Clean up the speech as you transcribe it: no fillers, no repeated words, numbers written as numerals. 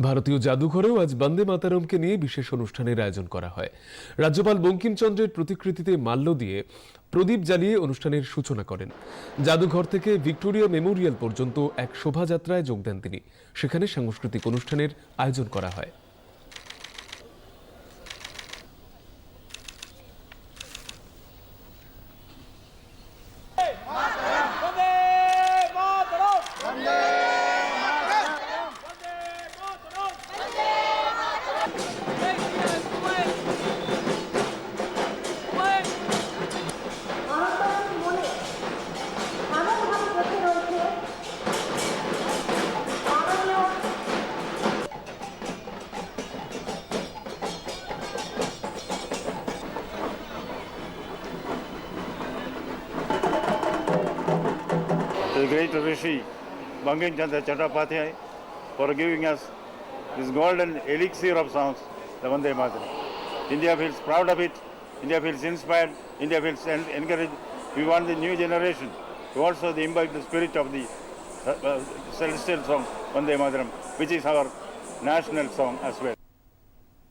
ভারতীয় জাদুঘরেও আজ বন্দে মাতরমকে নিয়ে বিশেষ অনুষ্ঠানের আয়োজন করা হয়। রাজ্যপাল বঙ্কিমচন্দ্রের প্রতিকৃতিতে মাল্য দিয়ে প্রদীপ জ্বালিয়ে অনুষ্ঠানের সূচনা করেন। জাদুঘর থেকে ভিক্টোরিয়া মেমোরিয়াল পর্যন্ত এক শোভাযাত্রায় যোগ দেন তিনি। সেখানে সাংস্কৃতিক অনুষ্ঠানের আয়োজন করা হয়। The great Rishi Bankim Chandra Chattopadhyay for giving us this golden elixir of songs, the Vande Mataram. India feels proud of it, India feels inspired, India feels encouraged. We want the new generation to also imbibe the spirit of the celestial song Vande Mataram, which is our national song as well.